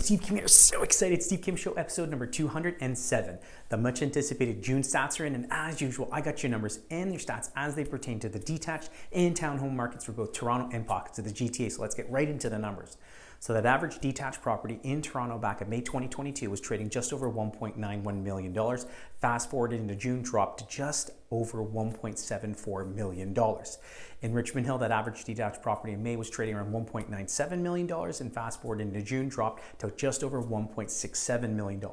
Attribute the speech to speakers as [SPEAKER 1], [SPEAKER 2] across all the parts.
[SPEAKER 1] Steve Kim here. So excited. Steve Kim Show episode number 207. The much anticipated June stats are in, and as usual, I got your numbers and your stats as they pertain to the detached and townhome markets for both Toronto and pockets of the GTA. So let's get right into the numbers. So that average detached property in Toronto back in May 2022 was trading just over $1.91 million. Fast forward into June, dropped to just over $1.74 million. In Richmond Hill, that average detached property in May was trading around $1.97 million, and fast forward into June, dropped to just over $1.67 million.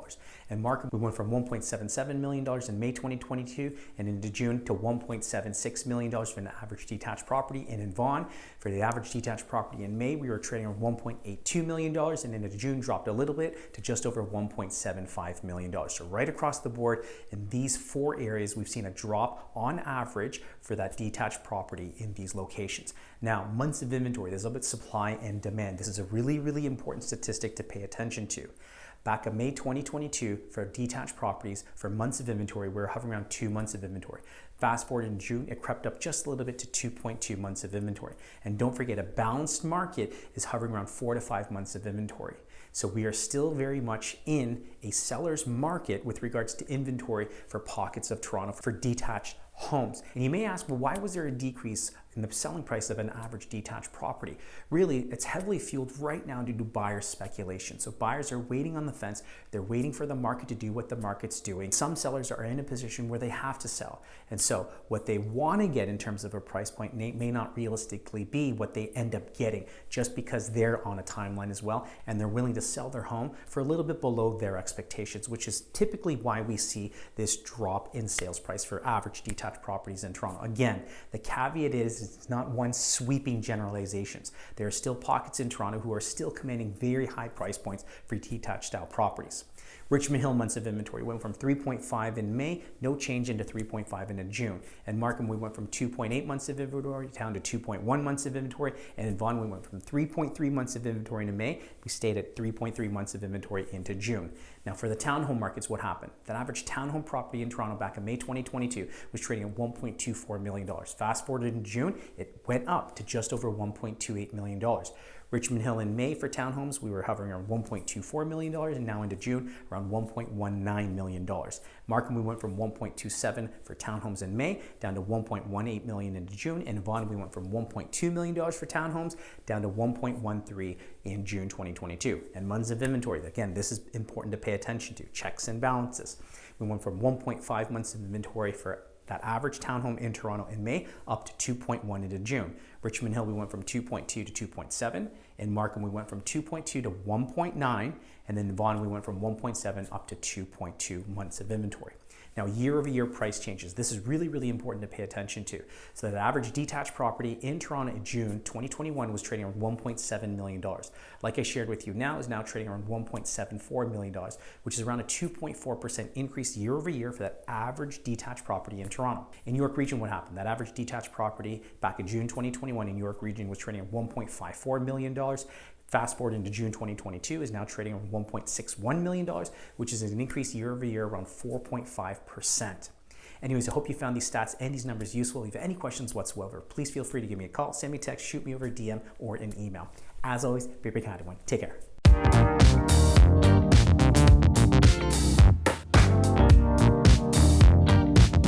[SPEAKER 1] In Markham, we went from $1.77 million in May 2022 and into June to $1.76 million for an average detached property. And in Vaughan, for the average detached property in May, we were trading around $1.82 million, and into June dropped a little bit to just over $1.75 million. So right across the board in these four areas, we've seen a drop on average for that detached property in these locations. Now, months of inventory, there's a little bit supply and demand. This is a really, really important statistic to pay attention to. Back in May 2022, for detached properties, for months of inventory, we were hovering around 2 months of inventory. Fast forward in June, it crept up just a little bit to 2.2 months of inventory. And don't forget, a balanced market is hovering around 4 to 5 months of inventory. So we are still very much in a seller's market with regards to inventory for pockets of Toronto for detached homes. And you may ask, well, why was there a decrease in the selling price of an average detached property? Really, it's heavily fueled right now due to buyer speculation. So buyers are waiting on the fence. They're waiting for the market to do what the market's doing. Some sellers are in a position where they have to sell. And so what they want to get in terms of a price point may not realistically be what they end up getting, just because they're on a timeline as well, and they're willing to sell their home for a little bit below their expectations, which is typically why we see this drop in sales price for average detached properties in Toronto. Again, the caveat is it's not one sweeping generalizations. There are still pockets in Toronto who are still commanding very high price points for detached style properties. Richmond Hill months of inventory went from 3.5 in May, no change, into 3.5 into June. And Markham, we went from 2.8 months of inventory down to 2.1 months of inventory. And in Vaughan, we went from 3.3 months of inventory into May. We stayed at 3.3 months of inventory into June. Now for the townhome markets, what happened? That average townhome property in Toronto back in May 2022 was trading at $1.24 million. Fast forward in June, it went up to just over $1.28 million. Richmond Hill in May for townhomes, we were hovering around $1.24 million, and now into June, around $1.19 million. Markham, we went from 1.27 for townhomes in May down to 1.18 million into June, and Vaughan, we went from $1.2 million for townhomes down to 1.13 in June 2022. And months of inventory, again, this is important to pay attention to, checks and balances. We went from 1.5 months of inventory for that average townhome in Toronto in May up to 2.1 into June. Richmond Hill, we went from 2.2 to 2.7. In Markham, we went from 2.2 to 1.9. And then in Vaughan, we went from 1.7 up to 2.2 months of inventory. Now, year-over-year price changes. This is really, really important to pay attention to. So the average detached property in Toronto in June 2021 was trading around $1.7 million. Like I shared with you now, is now trading around $1.74 million, which is around a 2.4% increase year-over-year for that average detached property in Toronto. In York Region, what happened? That average detached property back in June 2021 in York Region was trading at $1.54 million. Fast forward into June 2022 is now trading around $1.61 million, which is an increase year over year around 4.5%. Anyways, I hope you found these stats and these numbers useful. If you have any questions whatsoever, please feel free to give me a call, send me a text, shoot me over a DM or an email. As always, be kind to one. Take care.